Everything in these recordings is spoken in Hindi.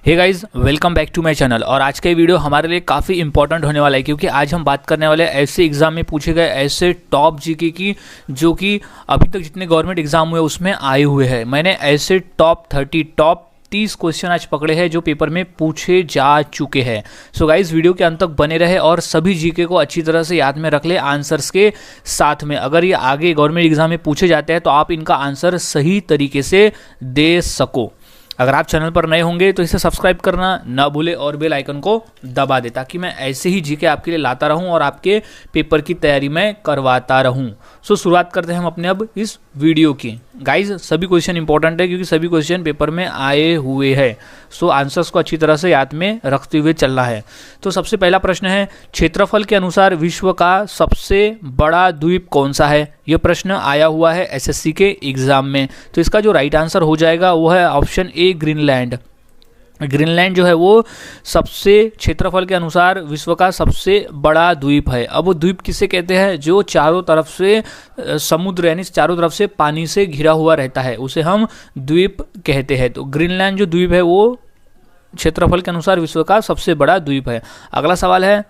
Hey guys, welcome back to my channel. और आज का ये वीडियो हमारे लिए काफ़ी इंपॉर्टेंट होने वाला है, क्योंकि आज हम बात करने वाले ऐसे एग्जाम में पूछे गए ऐसे टॉप जीके की जो कि अभी तक जितने गवर्नमेंट एग्जाम हुए उसमें आए हुए हैं। मैंने ऐसे टॉप 30 क्वेश्चन आज पकड़े हैं जो पेपर में पूछे जा चुके हैं। सो गाइस, वीडियो के अंत तक बने रहे और सभी जीके को अच्छी तरह से याद में रख ले आंसर्स के साथ में। अगर ये आगे गवर्नमेंट एग्जाम में पूछे जाते हैं तो आप इनका आंसर सही तरीके से दे सको। अगर आप चैनल पर नए होंगे तो इसे सब्सक्राइब करना ना भूले और बेल आइकन को दबा दे, ताकि मैं ऐसे ही जीके आपके लिए लाता रहूं और आपके पेपर की तैयारी में करवाता रहूं। सो शुरुआत करते हैं हम अपने अब इस वीडियो की। गाइज, सभी क्वेश्चन इंपॉर्टेंट है क्योंकि सभी क्वेश्चन पेपर में आए हुए हैं। सो आंसर्स को अच्छी तरह से याद में रखते हुए चलना है। तो सबसे पहला प्रश्न है, क्षेत्रफल के अनुसार विश्व का सबसे बड़ा द्वीप कौन सा है? यह प्रश्न आया हुआ है एसएससी के एग्जाम में। तो इसका जो राइट आंसर हो जाएगा वो है ऑप्शन ए, ग्रीनलैंड। ग्रीनलैंड जो है वो सबसे क्षेत्रफल के अनुसार विश्व का सबसे बड़ा द्वीप है। अब वो द्वीप किसे कहते हैं? जो चारों तरफ से समुद्र यानी चारों तरफ से पानी से घिरा हुआ रहता है, उसे हम द्वीप कहते हैं। तो ग्रीनलैंड जो द्वीप है वो क्षेत्रफल के अनुसार विश्व का सबसे बड़ा द्वीप है। अगला सवाल है,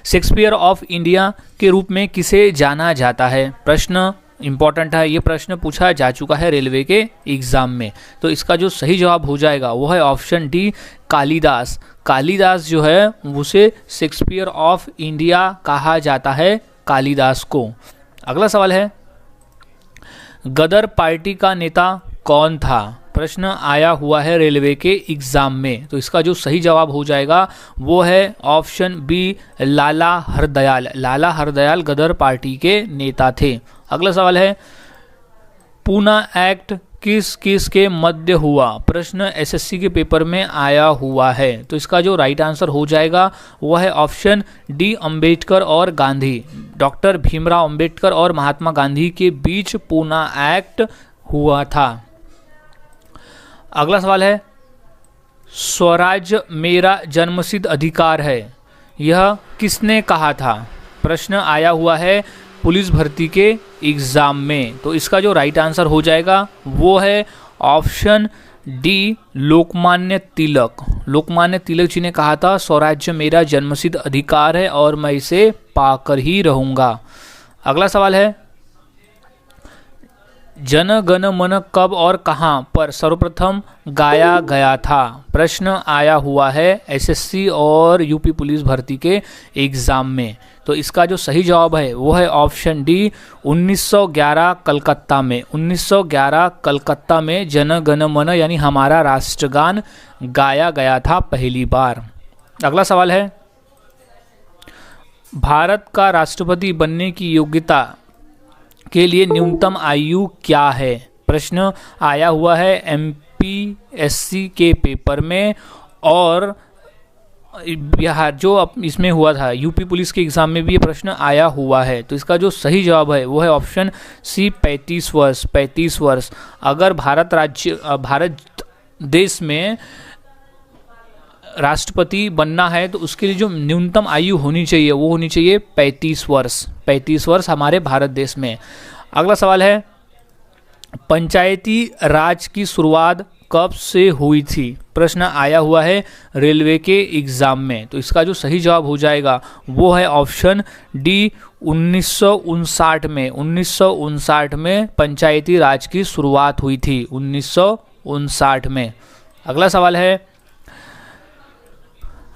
शेक्सपियर ऑफ इंडिया के रूप में किसे जाना जाता है? प्रश्न इंपॉर्टेंट है, ये प्रश्न पूछा जा चुका है रेलवे के एग्जाम में। तो इसका जो सही जवाब हो जाएगा वो है ऑप्शन डी, कालिदास। कालिदास जो है उसे शेक्सपियर ऑफ इंडिया कहा जाता है, कालिदास को। अगला सवाल है, गदर पार्टी का नेता कौन था? प्रश्न आया हुआ है रेलवे के एग्जाम में। तो इसका जो सही जवाब हो जाएगा वो है ऑप्शन बी, लाला हरदयाल। लाला हरदयाल गदर पार्टी के नेता थे। अगला सवाल है, पूना एक्ट किस किस के मध्य हुआ? प्रश्न एसएससी के पेपर में आया हुआ है। तो इसका जो राइट आंसर हो जाएगा वो है ऑप्शन डी, अंबेडकर और गांधी। डॉक्टर भीमराव अंबेडकर और महात्मा गांधी के बीच पूना एक्ट हुआ था। अगला सवाल है, स्वराज मेरा जन्मसिद्ध अधिकार है, यह किसने कहा था? प्रश्न आया हुआ है पुलिस भर्ती के एग्जाम में। तो इसका जो राइट आंसर हो जाएगा वो है ऑप्शन डी, लोकमान्य तिलक। लोकमान्य तिलक जी ने कहा था स्वराज्य मेरा जन्मसिद्ध अधिकार है और मैं इसे पाकर ही रहूंगा। अगला सवाल है, जन गण मन कब और कहां पर सर्वप्रथम गाया गया था? प्रश्न आया हुआ है एसएससी और यूपी पुलिस भर्ती के एग्जाम में। तो इसका जो सही जवाब है वो है ऑप्शन डी, 1911 कलकत्ता में। 1911 कलकत्ता में जन गण मन यानी हमारा राष्ट्रगान गाया गया था पहली बार। अगला सवाल है, भारत का राष्ट्रपति बनने की योग्यता के लिए न्यूनतम आयु क्या है? प्रश्न आया हुआ है एमपीएससी के पेपर में और बिहार जो इसमें हुआ था यूपी पुलिस के एग्जाम में भी ये प्रश्न आया हुआ है। तो इसका जो सही जवाब है वो है ऑप्शन सी, 35 वर्ष। 35 वर्ष। अगर भारत देश में राष्ट्रपति बनना है तो उसके लिए जो न्यूनतम आयु होनी चाहिए वो होनी चाहिए 35 वर्ष। 35 वर्ष हमारे भारत देश में। अगला सवाल है, पंचायती राज की शुरुआत कब से हुई थी? प्रश्न आया हुआ है रेलवे के एग्जाम में। तो इसका जो सही जवाब हो जाएगा वो है ऑप्शन डी, 1959 में। 1959 में पंचायती राज की शुरुआत हुई थी, 1959 में। अगला सवाल है,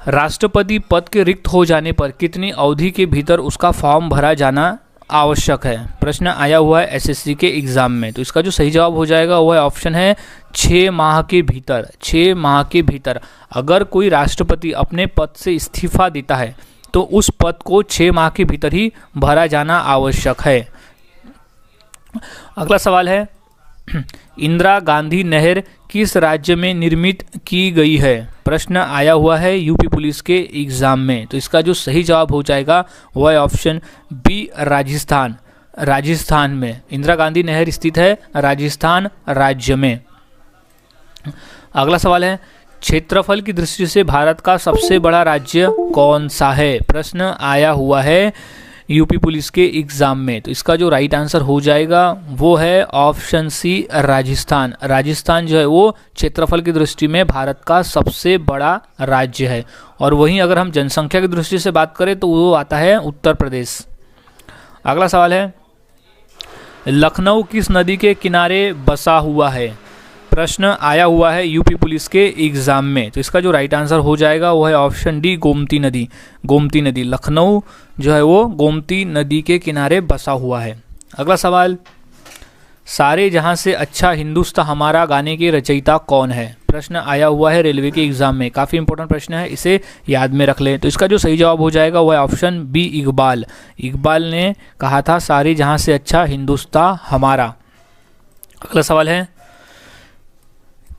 राष्ट्रपति पद के रिक्त हो जाने पर कितनी अवधि के भीतर उसका फॉर्म भरा जाना आवश्यक है? प्रश्न आया हुआ है एसएससी के एग्जाम में। तो इसका जो सही जवाब हो जाएगा वो है ऑप्शन है 6 माह के भीतर। 6 माह के भीतर। अगर कोई राष्ट्रपति अपने पद से इस्तीफा देता है तो उस पद को 6 माह के भीतर ही भरा जाना आवश्यक है। अगला सवाल है, इंदिरा गांधी नहर किस राज्य में निर्मित की गई है? प्रश्न आया हुआ है यूपी पुलिस के एग्जाम में। तो इसका जो सही जवाब हो जाएगा वो है ऑप्शन बी, राजस्थान। राजस्थान में इंदिरा गांधी नहर स्थित है, राजस्थान राज्य में। अगला सवाल है, क्षेत्रफल की दृष्टि से भारत का सबसे बड़ा राज्य कौन सा है? प्रश्न आया हुआ है यूपी पुलिस के एग्ज़ाम में। तो इसका जो राइट आंसर हो जाएगा वो है ऑप्शन सी राजस्थान। राजस्थान जो है वो क्षेत्रफल की दृष्टि में भारत का सबसे बड़ा राज्य है, और वहीं अगर हम जनसंख्या की दृष्टि से बात करें तो वो आता है उत्तर प्रदेश। अगला सवाल है, लखनऊ किस नदी के किनारे बसा हुआ है? प्रश्न आया हुआ है यूपी पुलिस के एग्ज़ाम में। तो इसका जो राइट आंसर हो जाएगा वो है ऑप्शन डी गोमती नदी। गोमती नदी, लखनऊ जो है वो गोमती नदी के किनारे बसा हुआ है। अगला सवाल, सारे जहां से अच्छा हिंदुस्तान हमारा गाने के रचयिता कौन है? प्रश्न आया हुआ है रेलवे के एग्जाम में, काफ़ी इंपॉर्टेंट प्रश्न है, इसे याद में रख लें। तो इसका जो सही जवाब हो जाएगा वो है ऑप्शन बी इकबाल। इकबाल ने कहा था सारे जहां से अच्छा हिंदुस्तान हमारा। अगला सवाल है,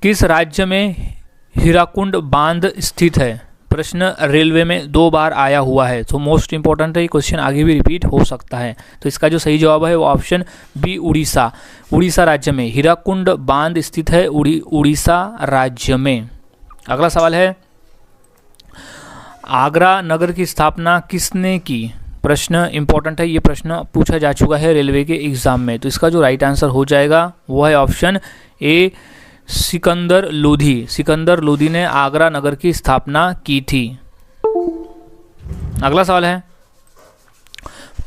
किस राज्य में हीराकुंड बांध स्थित है? प्रश्न रेलवे में 2 बार आया हुआ है, तो मोस्ट इंपॉर्टेंट है, ये क्वेश्चन आगे भी रिपीट हो सकता है। तो इसका जो सही जवाब है वो ऑप्शन बी उड़ीसा। उड़ीसा राज्य में हीराकुंड बांध स्थित है, उड़ीसा राज्य में। अगला सवाल है, आगरा नगर की स्थापना किसने की? प्रश्न इंपॉर्टेंट है, ये प्रश्न पूछा जा चुका है रेलवे के एग्जाम में। तो इसका जो राइट आंसर हो जाएगा वो है ऑप्शन ए सिकंदर लोधी। सिकंदर लोधी ने आगरा नगर की स्थापना की थी। अगला सवाल है,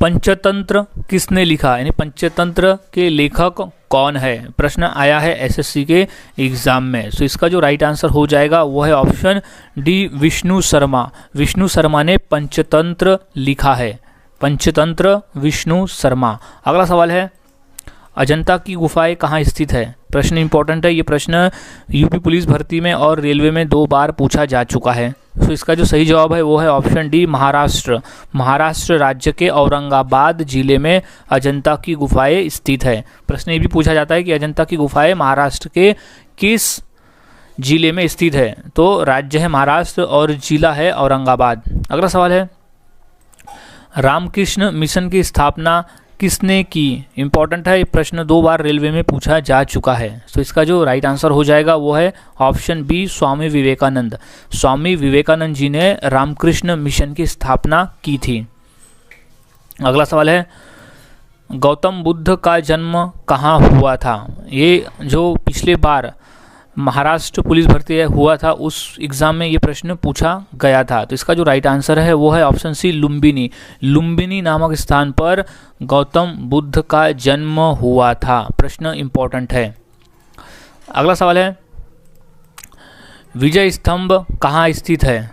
पंचतंत्र किसने लिखा? यानी पंचतंत्र के लेखक कौन है? प्रश्न आया है एसएससी के एग्जाम में। तो इसका जो राइट आंसर हो जाएगा वो है ऑप्शन डी विष्णु शर्मा। विष्णु शर्मा ने पंचतंत्र लिखा है। पंचतंत्र विष्णु शर्मा। अगला सवाल है, अजंता की गुफाएं कहाँ स्थित है? प्रश्न इंपॉर्टेंट है, ये प्रश्न यूपी पुलिस भर्ती में और रेलवे में 2 बार पूछा जा चुका है। तो इसका जो सही जवाब है वो है ऑप्शन डी महाराष्ट्र। महाराष्ट्र राज्य के औरंगाबाद जिले में अजंता की गुफाएं स्थित है। प्रश्न ये भी पूछा जाता है कि अजंता की गुफाएं महाराष्ट्र के किस जिले में स्थित है? तो राज्य है महाराष्ट्र और जिला है औरंगाबाद। अगला सवाल है, रामकृष्ण मिशन की स्थापना किसने की? इंपॉर्टेंट है, ये प्रश्न 2 बार रेलवे में पूछा जा चुका है। तो इसका जो राइट आंसर हो जाएगा वो है ऑप्शन बी स्वामी विवेकानंद। स्वामी विवेकानंद जी ने रामकृष्ण मिशन की स्थापना की थी। अगला सवाल है, गौतम बुद्ध का जन्म कहाँ हुआ था? ये जो पिछले बार महाराष्ट्र पुलिस भर्ती हुआ था उस एग्ज़ाम में ये प्रश्न पूछा गया था। तो इसका जो राइट आंसर है वो है ऑप्शन सी लुम्बिनी। लुम्बिनी नामक स्थान पर गौतम बुद्ध का जन्म हुआ था। प्रश्न इंपॉर्टेंट है। अगला सवाल है, विजय स्तंभ कहाँ स्थित है?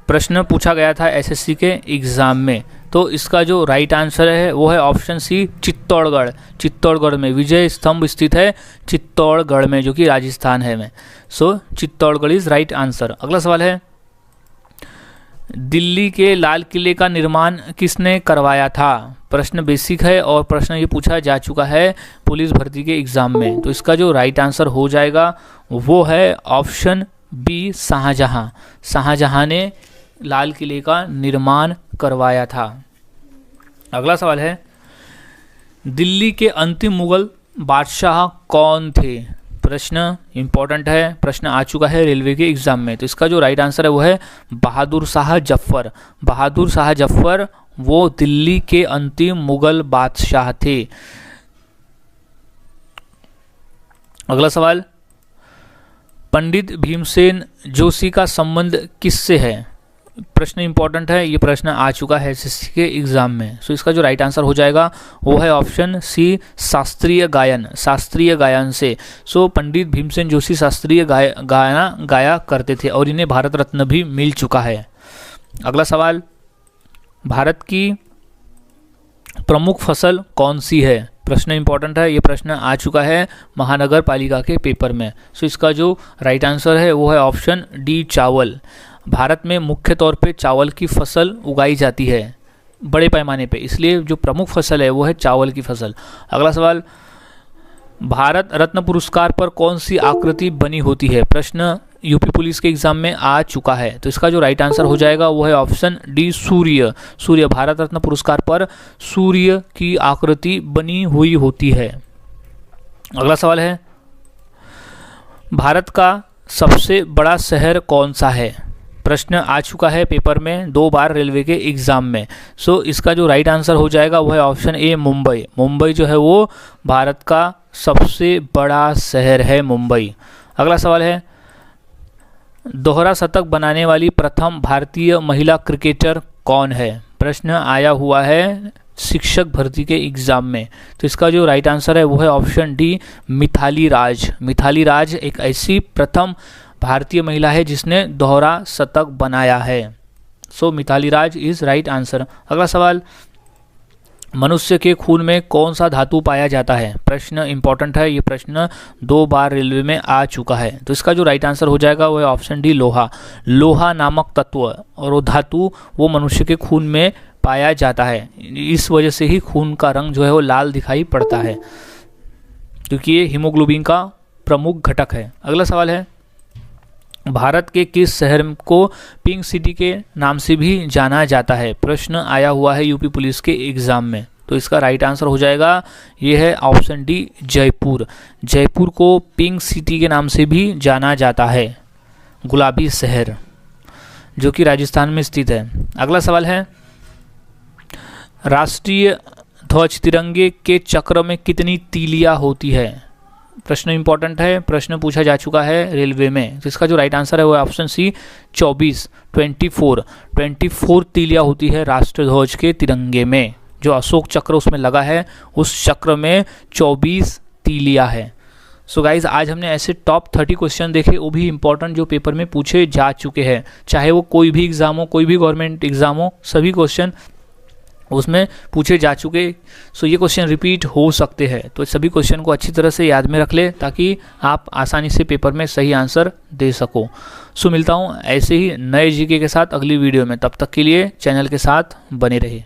प्रश्न पूछा गया था एसएससी के एग्ज़ाम में। तो इसका जो राइट आंसर है वो है ऑप्शन सी चित्तौड़गढ़। चित्तौड़गढ़ में विजय स्तंभ स्थित है, चित्तौड़गढ़ में, जो कि राजस्थान है में। सो चित्तौड़गढ़ इज राइट आंसर। अगला सवाल है, दिल्ली के लाल किले का निर्माण किसने करवाया था? प्रश्न बेसिक है और प्रश्न ये पूछा जा चुका है पुलिस भर्ती के एग्जाम में। तो इसका जो राइट आंसर हो जाएगा वो है ऑप्शन बी शाहजहां। शाहजहां ने लाल किले का निर्माण करवाया था। अगला सवाल है, दिल्ली के अंतिम मुगल बादशाह कौन थे? प्रश्न इंपॉर्टेंट है, प्रश्न आ चुका है रेलवे के एग्जाम में। तो इसका जो राइट आंसर है वो है बहादुर शाह जफर। बहादुर शाह जफर वो दिल्ली के अंतिम मुगल बादशाह थे। अगला सवाल, पंडित भीमसेन जोशी का संबंध किससे है? प्रश्न इंपॉर्टेंट है, ये प्रश्न आ चुका है एसएससी के एग्जाम में। सो इसका जो राइट आंसर हो जाएगा वो है ऑप्शन सी शास्त्रीय गायन। शास्त्रीय गायन से। सो पंडित भीमसेन जोशी शास्त्रीय गाना गाया करते थे और इन्हें भारत रत्न भी मिल चुका है। अगला सवाल, भारत की प्रमुख फसल कौन सी है? प्रश्न इंपॉर्टेंट है, ये प्रश्न आ चुका है महानगर पालिका के पेपर में। सो इसका जो राइट आंसर है वो है ऑप्शन डी चावल। भारत में मुख्य तौर पे चावल की फसल उगाई जाती है बड़े पैमाने पे, इसलिए जो प्रमुख फसल है वो है चावल की फसल। अगला सवाल, भारत रत्न पुरस्कार पर कौन सी आकृति बनी होती है? प्रश्न यूपी पुलिस के एग्जाम में आ चुका है। तो इसका जो राइट आंसर हो जाएगा वो है ऑप्शन डी सूर्य। सूर्य, भारत रत्न पुरस्कार पर सूर्य की आकृति बनी हुई होती है। अगला सवाल है, भारत का सबसे बड़ा शहर कौन सा है? प्रश्न आ चुका है पेपर में 2 बार रेलवे के एग्ज़ाम में। सो इसका जो राइट आंसर हो जाएगा वो है ऑप्शन ए मुंबई। मुंबई जो है वो भारत का सबसे बड़ा शहर है मुंबई। अगला सवाल है, दोहरा शतक बनाने वाली प्रथम भारतीय महिला क्रिकेटर कौन है? प्रश्न आया हुआ है शिक्षक भर्ती के एग्ज़ाम में। तो इसका जो राइट आंसर है वो है ऑप्शन डी मिथाली राज। मिथाली राज एक ऐसी प्रथम भारतीय महिला है जिसने दोहरा शतक बनाया है। सो Mithali Raj is right answer. अगला सवाल, मनुष्य के खून में कौन सा धातु पाया जाता है? प्रश्न इंपॉर्टेंट है, ये प्रश्न 2 बार रेलवे में आ चुका है। तो इसका जो राइट आंसर हो जाएगा वो है ऑप्शन डी लोहा। लोहा नामक तत्व और वो धातु वो मनुष्य के खून में पाया जाता है। इस वजह से ही खून का रंग जो है वो लाल दिखाई पड़ता है, क्योंकि ये हीमोग्लोबिन का प्रमुख घटक है। अगला सवाल है, भारत के किस शहर को पिंक सिटी के नाम से भी जाना जाता है? प्रश्न आया हुआ है यूपी पुलिस के एग्ज़ाम में। तो इसका राइट आंसर हो जाएगा ये है ऑप्शन डी जयपुर। जयपुर को पिंक सिटी के नाम से भी जाना जाता है, गुलाबी शहर, जो कि राजस्थान में स्थित है। अगला सवाल है, राष्ट्रीय ध्वज तिरंगे के चक्र में कितनी तीलियां होती है? प्रश्न इंपॉर्टेंट है, प्रश्न पूछा जा चुका है रेलवे में। तो इसका जो राइट आंसर है वो है ऑप्शन सी 24 तीलियां होती है राष्ट्रीय ध्वज के तिरंगे में। जो अशोक चक्र उसमें लगा है उस चक्र में 24 तीलियां है। सो गाइज, आज हमने ऐसे टॉप 30 क्वेश्चन देखे, वो भी इंपॉर्टेंट जो पेपर में पूछे जा चुके हैं। चाहे वो कोई भी एग्जाम हो, कोई भी गवर्नमेंट एग्जाम हो, सभी क्वेश्चन उसमें पूछे जा चुके। सो ये क्वेश्चन रिपीट हो सकते हैं, तो सभी क्वेश्चन को अच्छी तरह से याद में रख ले ताकि आप आसानी से पेपर में सही आंसर दे सको। सो मिलता हूँ ऐसे ही नए जीके के साथ अगली वीडियो में। तब तक के लिए चैनल के साथ बने रहिए।